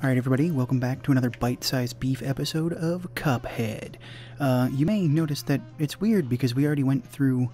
Alright everybody, welcome back to another bite-sized beef episode of Cuphead. You may notice that it's weird because we already went through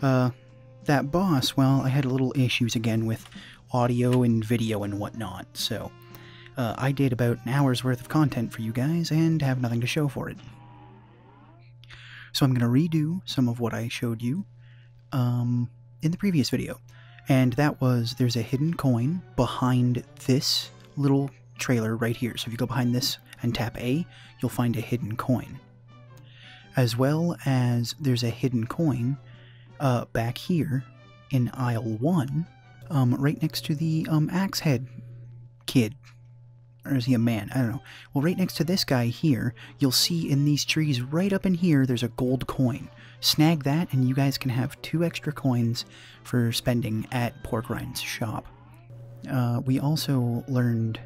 that boss. Well, I had little issues again with audio and video and whatnot, so I did about an hour's worth of content for you guys and have nothing to show for it. So I'm going to redo some of what I showed you in the previous video, and that was there's a hidden coin behind this little trailer right here. So if you go behind this and tap A, you'll find a hidden coin. As well as there's a hidden coin back here in aisle 1, right next to the axe head kid. Or is he a man? I don't know. Well, right next to this guy here, you'll see in these trees right up in here, there's a gold coin. Snag that and you guys can have 2 extra coins for spending at Pork Rind's shop. We also learned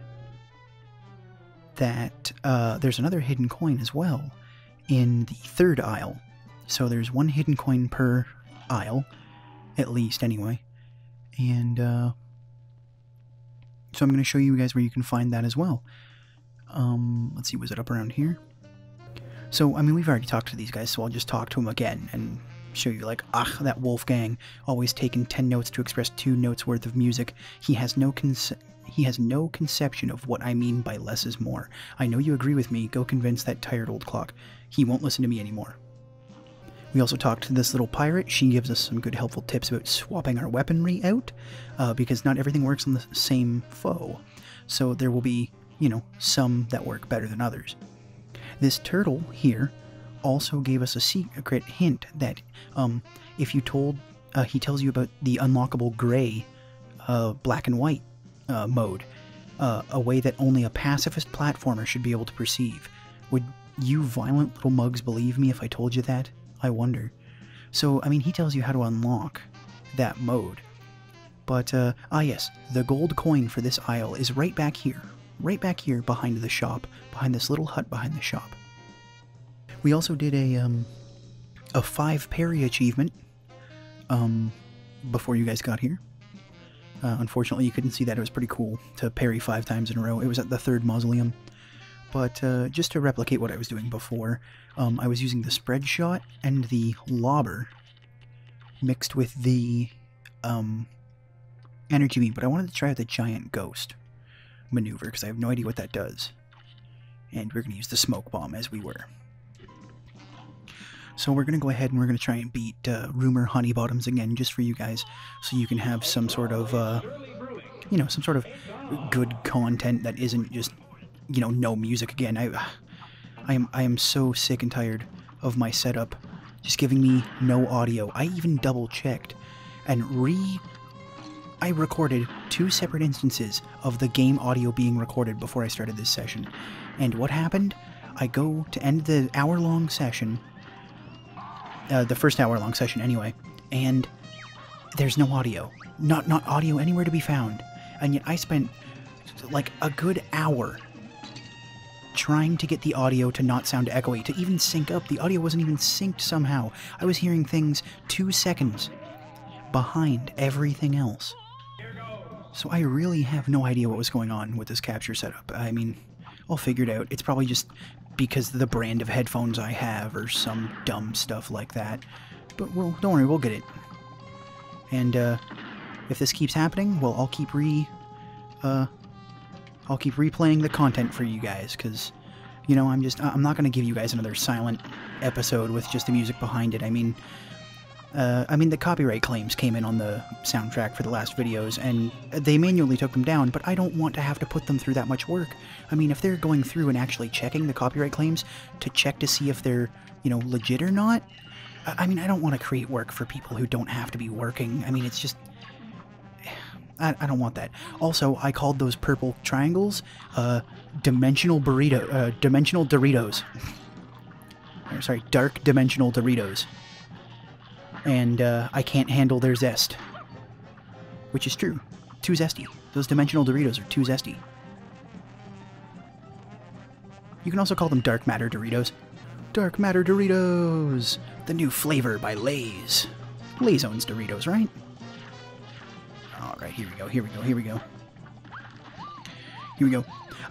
that there's another hidden coin as well in the 3rd aisle. So there's 1 hidden coin per aisle, at least anyway. And so I'm going to show you guys where you can find that as well. Let's see, was it up around here? So, I mean, we've already talked to these guys, so I'll just talk to them again and show you, like, that Wolfgang, always taking 10 notes to express 2 notes worth of music. He has no conception of what I mean by less is more. I know you agree with me. Go convince that tired old clock. He won't listen to me anymore. We also talked to this little pirate. She gives us some good helpful tips about swapping our weaponry out, because not everything works on the same foe. So there will be, you know, some that work better than others. This turtle here also gave us a secret hint that if you told, he tells you about the unlockable gray, black and white mode, a way that only a pacifist platformer should be able to perceive. Would you violent little mugs believe me if I told you that? I wonder. So, I mean, he tells you how to unlock that mode. But, yes, the gold coin for this aisle is right back here behind the shop, behind this little hut behind the shop. We also did a 5 parry achievement before you guys got here. Unfortunately, you couldn't see that. It was pretty cool to parry 5 times in a row. It was at the 3rd mausoleum. But just to replicate what I was doing before, I was using the spread shot and the lobber mixed with the energy beam. But I wanted to try the giant ghost maneuver because I have no idea what that does. And we're going to use the smoke bomb as we were. So we're going to go ahead and we're going to try and beat Rumor Honeybottoms again just for you guys, so you can have some sort of, you know, some sort of good content that isn't just, you know, no music again. I am so sick and tired of my setup just giving me no audio. I even double checked and I recorded 2 separate instances of the game audio being recorded before I started this session. And what happened? I go to end the hour-long session, the first hour-long session anyway, and there's no audio. Not audio anywhere to be found. And yet I spent like a good hour trying to get the audio to not sound echoey, to even sync up. The audio wasn't even synced somehow. I was hearing things 2 seconds behind everything else. So I really have no idea what was going on with this capture setup. I mean, I'll figure it out. It's probably just because of the brand of headphones I have or some dumb stuff like that. But, well, don't worry, we'll get it. And, if this keeps happening, well, I'll keep replaying the content for you guys, because, you know, I'm not going to give you guys another silent episode with just the music behind it. I mean, the copyright claims came in on the soundtrack for the last videos, and they manually took them down, but I don't want to have to put them through that much work. I mean, if they're going through and actually checking the copyright claims to check to see if they're, you know, legit or not, I mean, I don't want to create work for people who don't have to be working. I mean, it's just... I don't want that. Also, I called those purple triangles, dimensional Doritos. Sorry, dark dimensional Doritos. And I can't handle their zest. Which is true. Too zesty. Those dimensional Doritos are too zesty. You can also call them dark matter Doritos. Dark matter Doritos! The new flavor by Lay's. Lay's owns Doritos, right? Alright, here we go.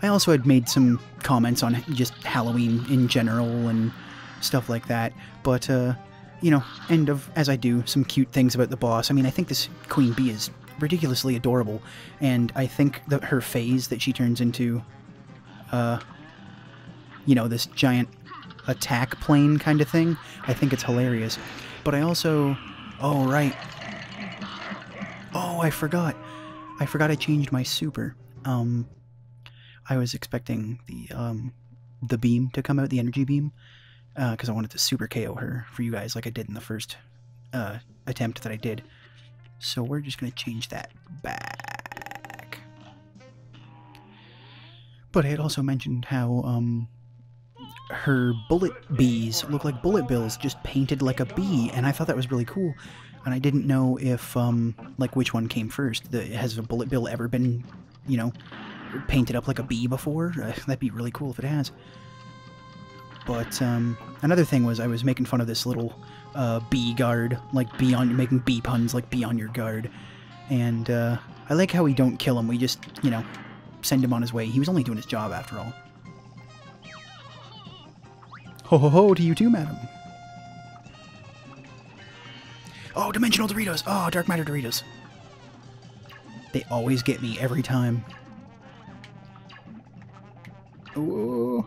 I also had made some comments on just Halloween in general and stuff like that, but, you know, as I do, some cute things about the boss. I mean, I think this Queen Bee is ridiculously adorable, and I think that her phase that she turns into, you know, this giant attack plane kind of thing, I think it's hilarious. But I also... Oh, right. Oh, I forgot. I changed my super. I was expecting the beam to come out, the energy beam, because I wanted to super KO her for you guys like I did in the first attempt that I did. So we're just going to change that back. But I had also mentioned how her bullet bees look like bullet bills just painted like a bee, and I thought that was really cool. And I didn't know if, like, which one came first. Has a bullet bill ever been, you know, painted up like a bee before? That'd be really cool if it has. But another thing was I was making fun of this little bee guard, like making bee puns like be on your guard. And I like how we don't kill him, we just, you know, send him on his way. He was only doing his job after all. Ho ho ho to you too, madam. Oh, dimensional Doritos! Oh, dark matter Doritos. They always get me every time. Ooh.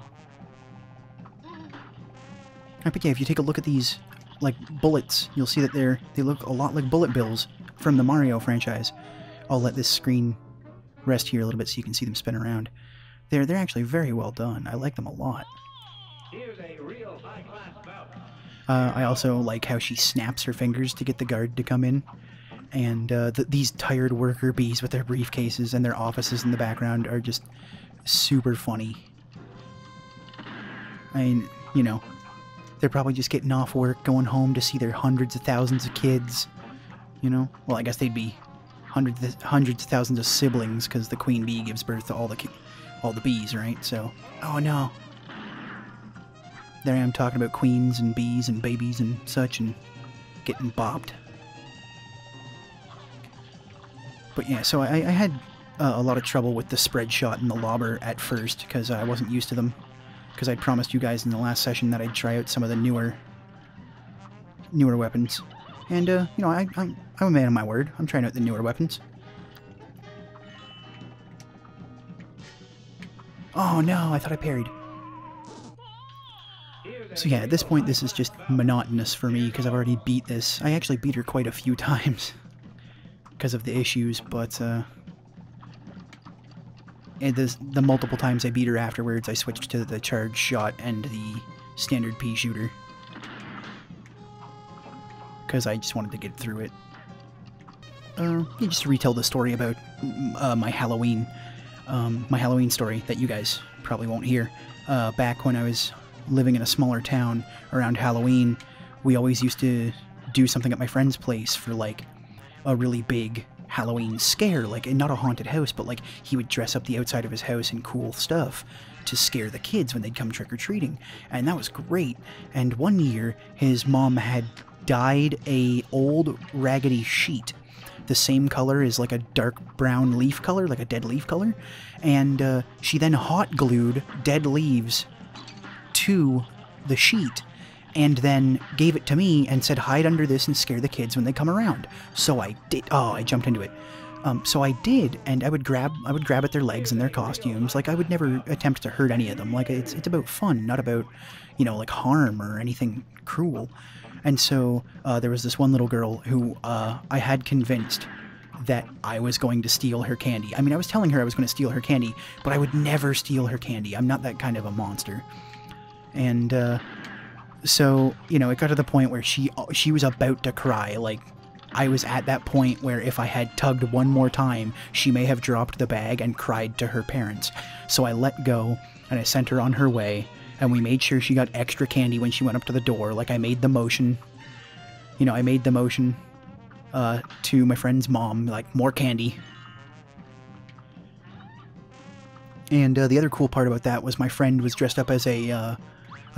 But yeah, if you take a look at these, like, bullets, you'll see that they look a lot like bullet bills from the Mario franchise. I'll let this screen rest here a little bit so you can see them spin around. They're actually very well done. I like them a lot. Here's a real high-class bout. I also like how she snaps her fingers to get the guard to come in. And these tired worker bees with their briefcases and their offices in the background are just super funny. I mean, you know, they're probably just getting off work, going home to see their hundreds of thousands of kids. You know? Well, I guess they'd be hundreds of thousands of siblings, because the queen bee gives birth to all the bees, right? So, oh no. There I am talking about queens and bees and babies and such, and getting bopped. But yeah, so I had a lot of trouble with the spread shot and the lobber at first, because I wasn't used to them. Because I promised you guys in the last session that I'd try out some of the newer weapons. And, you know, I'm a man of my word. I'm trying out the newer weapons. Oh no, I thought I parried. So yeah, at this point this is just monotonous for me, because I've already beat this. I actually beat her quite a few times because of the issues, but the multiple times I beat her afterwards, I switched to the charge shot and the standard pea shooter, because I just wanted to get through it. Just to retell the story about my Halloween story that you guys probably won't hear. Back when I was living in a smaller town around Halloween, we always used to do something at my friend's place for, like, a really big Halloween scare, like, not a haunted house, but, like, he would dress up the outside of his house in cool stuff to scare the kids when they'd come trick-or-treating, and that was great. And one year, his mom had dyed a old raggedy sheet the same color as, like, a dark brown leaf color, like a dead leaf color, and she then hot glued dead leaves to the sheet, and then gave it to me and said, hide under this and scare the kids when they come around. So I did. Oh, I jumped into it. So I did, and I would grab at their legs and their costumes. Like, I would never attempt to hurt any of them. Like, it's about fun, not about, you know, like, harm or anything cruel. And so there was this one little girl who I had convinced that I was going to steal her candy. I mean, I was telling her I was going to steal her candy, but I would never steal her candy. I'm not that kind of a monster. And so, you know, it got to the point where she was about to cry. Like, I was at that point where if I had tugged one more time, she may have dropped the bag and cried to her parents. So I let go, and I sent her on her way, and we made sure she got extra candy when she went up to the door. Like, I made the motion, you know, to my friend's mom, like, more candy. And the other cool part about that was my friend was dressed up as a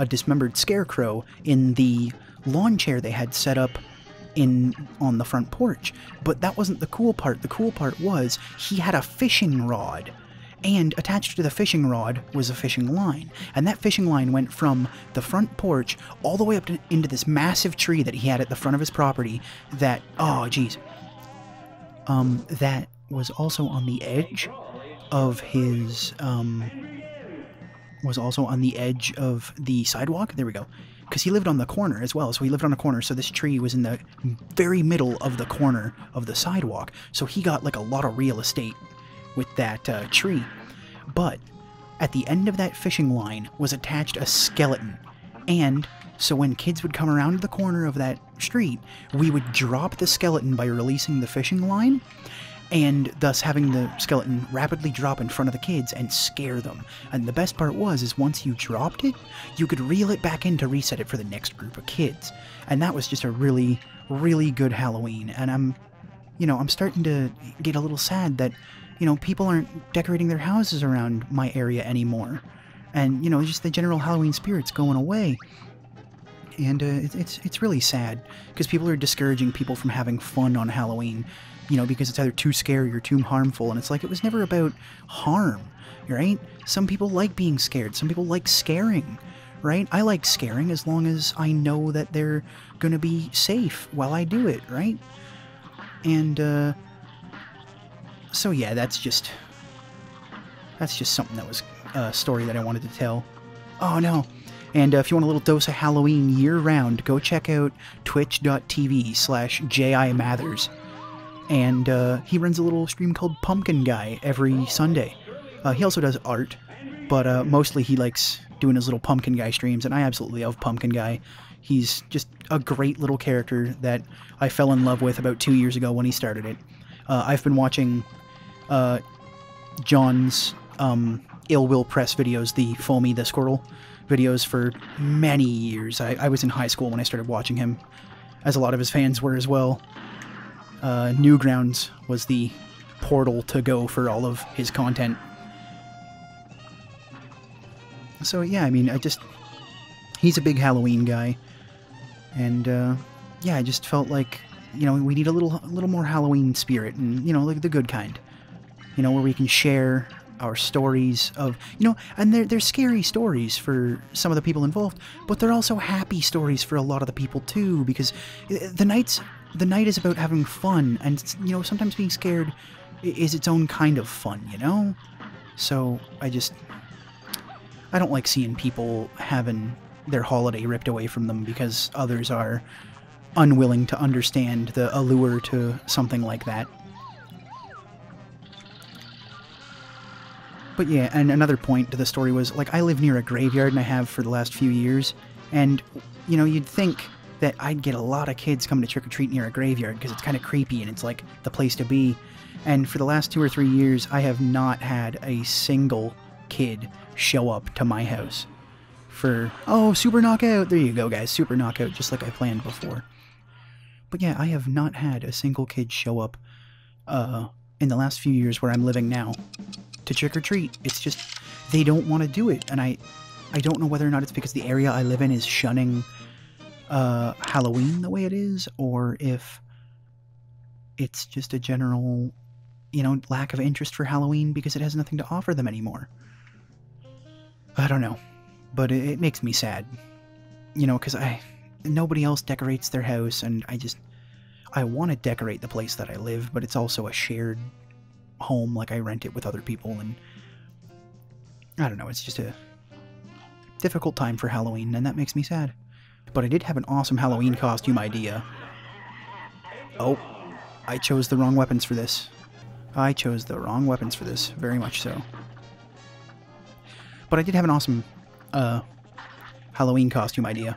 dismembered scarecrow in the lawn chair they had set up on the front porch. But that wasn't the cool part. The cool part was he had a fishing rod, And attached to the fishing rod was a fishing line. And that fishing line went from the front porch all the way up into this massive tree that he had at the front of his property that, oh, geez. That was also on the edge of his, was also on the edge of the sidewalk. There we go. Because he lived on the corner as well. So he lived on a corner. So this tree was in the very middle of the corner of the sidewalk. So he got like a lot of real estate with that tree. But at the end of that fishing line was attached a skeleton. And so when kids would come around the corner of that street, we would drop the skeleton by releasing the fishing line, and thus having the skeleton rapidly drop in front of the kids and scare them. And the best part is once you dropped it, you could reel it back in to reset it for the next group of kids. And that was just a really, really good Halloween. And I'm starting to get a little sad that, people aren't decorating their houses around my area anymore. And, just the general Halloween spirit's going away. And it's really sad, because people are discouraging people from having fun on Halloween, because it's either too scary or too harmful. And it's like, it was never about harm, right? Some people like being scared. Some people like scaring, right? I like scaring as long as I know that they're going to be safe while I do it, right? And, so yeah, that's just something that was a story that I wanted to tell. Oh no. And if you want a little dose of Halloween year-round, go check out twitch.tv/JIMathers. And he runs a little stream called Pumpkin Guy every Sunday. He also does art, but mostly he likes doing his little Pumpkin Guy streams, and I absolutely love Pumpkin Guy. He's just a great little character that I fell in love with about 2 years ago when he started it. I've been watching John's Ill Will Press videos, the Foamy the Squirrel videos, for many years. I was in high school when I started watching him, as a lot of his fans were as well. Newgrounds was the portal to go for all of his content. So yeah, I mean, he's a big Halloween guy. And yeah, I just felt like, we need a little more Halloween spirit, and, like the good kind. Where we can share our stories of, and they're scary stories for some of the people involved, but they're also happy stories for a lot of the people too, because the night is about having fun, and, sometimes being scared is its own kind of fun, So I don't like seeing people having their holiday ripped away from them because others are unwilling to understand the allure to something like that. But yeah, and another point to the story was, like, I live near a graveyard, and I have for the last few years, and, you'd think that I'd get a lot of kids coming to trick-or-treat near a graveyard, because it's kind of creepy, and it's, like, the place to be. And for the last 2 or 3 years, I have not had a single kid show up to my house for, oh, Super Knockout! There you go, guys, Super Knockout, just like I planned before. But yeah, I have not had a single kid show up, in the last few years where I'm living now, to trick-or-treat. It's just, they don't want to do it, and I don't know whether or not it's because the area I live in is shunning Halloween the way it is, or if it's just a general, lack of interest for Halloween because it has nothing to offer them anymore. I don't know, but it makes me sad, because nobody else decorates their house, and I want to decorate the place that I live, but it's also a shared home, like I rent it with other people, and I don't know, it's just a difficult time for Halloween, and that makes me sad. But I did have an awesome Halloween costume idea. Oh, I chose the wrong weapons for this. Very much so. But I did have an awesome Halloween costume idea.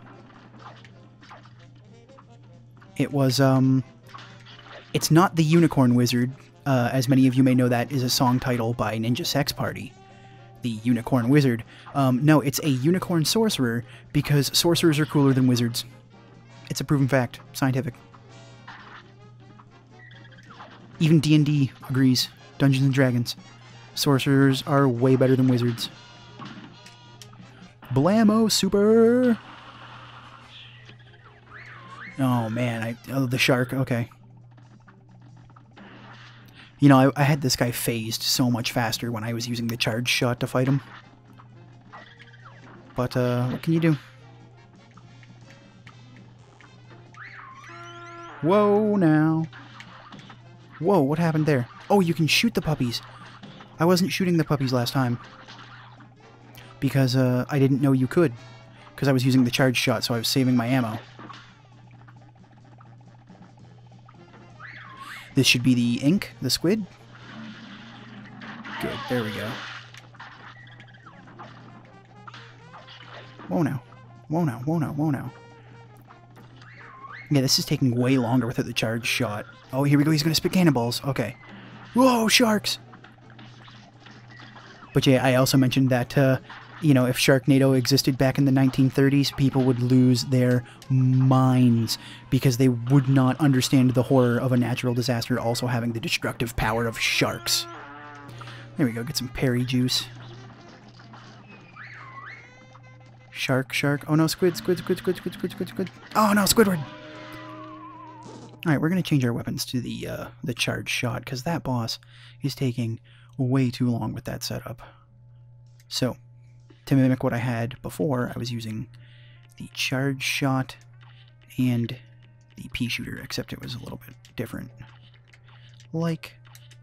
It was, it's not the Unicorn Wizard. As many of you may know, that is a song title by Ninja Sex Party. The Unicorn Wizard. No, it's a Unicorn Sorcerer, because sorcerers are cooler than wizards. It's a proven fact. Scientific. Even D&D agrees. Dungeons & Dragons. Sorcerers are way better than wizards. Blammo Super! Oh man, the shark, okay. You know, I had this guy phased so much faster when I was using the charge shot to fight him. But, what can you do? Whoa, now. Whoa, what happened there? Oh, you can shoot the puppies. I wasn't shooting the puppies last time. Because, I didn't know you could. Because I was using the charge shot, so I was saving my ammo. This should be the ink, the squid. Good, there we go. Whoa now. Whoa now, whoa now, whoa now. Yeah, this is taking way longer without the charge shot. Oh, here we go, he's gonna spit cannonballs. Okay. Whoa, sharks! But yeah, I also mentioned that, you know, if Sharknado existed back in the 1930s, people would lose their minds because they would not understand the horror of a natural disaster also having the destructive power of sharks. There we go, get some Perry juice. Shark, shark. Oh no, squid, squid, squid, squid, squid, squid, squid, squid. Oh no, Squidward! Alright, we're going to change our weapons to the charge shot, because that boss is taking way too long with that setup. So, to mimic what I had before, I was using the charge shot and the pea shooter, except it was a little bit different. Like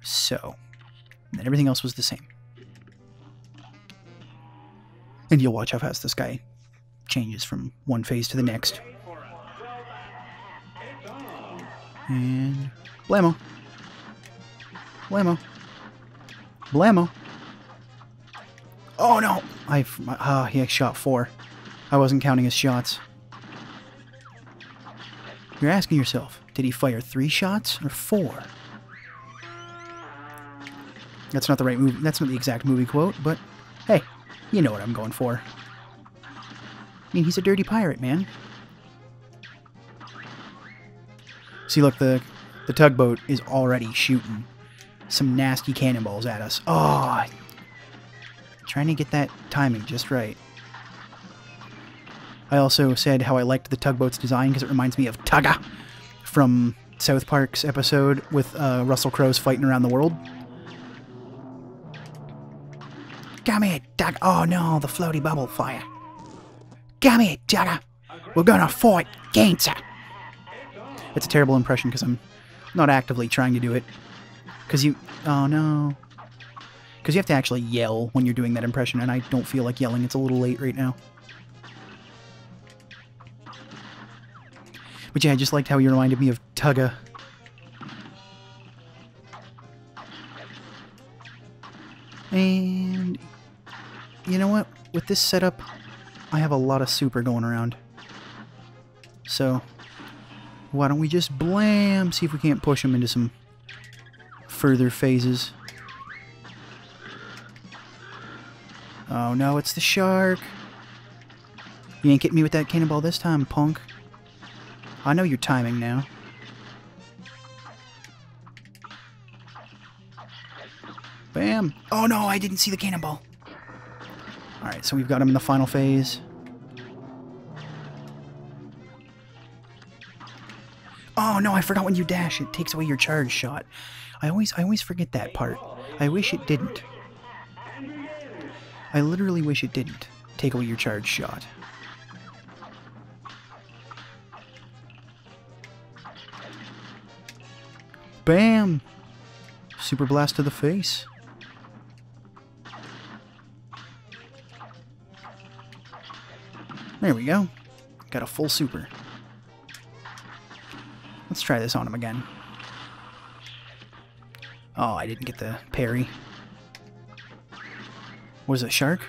so. And then everything else was the same. And you'll watch how fast this guy changes from one phase to the next. And blammo. Blammo. Blammo. Oh no! He shot 4. I wasn't counting his shots. You're asking yourself, did he fire 3 shots or 4? That's not the right movie. That's not the exact movie quote, but hey, you know what I'm going for. I mean, he's a dirty pirate, man. See, look, the tugboat is already shooting some nasty cannonballs at us. Oh, trying to get that timing just right. I also said how I liked the tugboat's design because it reminds me of Tugga from South Park's episode with Russell Crowe's fighting around the world. Come here, Tugga. Oh no, the floaty bubble fire. Come here, Tugga. We're gonna fight cancer. It's a terrible impression because I'm not actively trying to do it. Because you... Oh, no. Because you have to actually yell when you're doing that impression, and I don't feel like yelling. It's a little late right now. But yeah, I just liked how you reminded me of Tugga. And... you know what? With this setup, I have a lot of super going around. So... why don't we just blam? See if we can't push him into some further phases. Oh no, it's the shark. You ain't getting me with that cannonball this time, punk. I know your timing now. Bam! Oh no, I didn't see the cannonball. Alright, so we've got him in the final phase. Oh no, I forgot when you dash, it takes away your charge shot. I always forget that part. I wish it didn't. I literally wish it didn't take away your charge shot. Bam! Super blast to the face. There we go. Got a full super. Let's try this on him again. Oh, I didn't get the parry. Was it shark?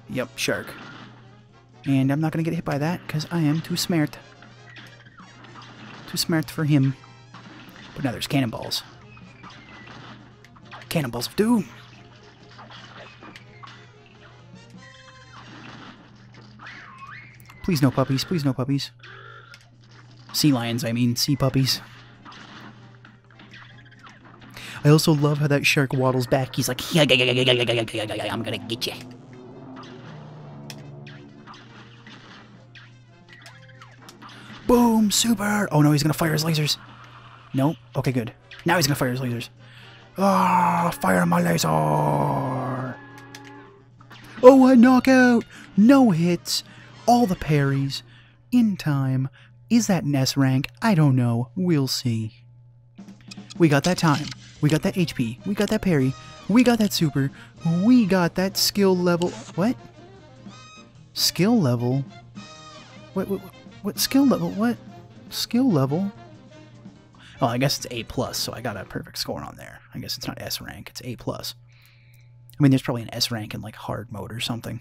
Yep, shark. And I'm not going to get hit by that because I am too smart. Too smart for him. But now there's cannonballs. Cannonballs of doom! Please no puppies, please no puppies. Sea lions, I mean, sea puppies. I also love how that shark waddles back. He's like, I'm gonna get you. Boom, super! Oh no, he's gonna fire his lasers. No? Okay, good. Now he's gonna fire his lasers. Ah, fire my laser! Oh, a knockout! No hits, all the parries, in time. Is that an S rank? I don't know. We'll see. We got that time. We got that HP. We got that parry. We got that super. We got that skill level. What? Skill level? What skill level? What? Skill level? Oh, I guess it's A+, so I got a perfect score on there. I guess it's not S rank, it's A+. I mean, there's probably an S rank in, like, hard mode or something.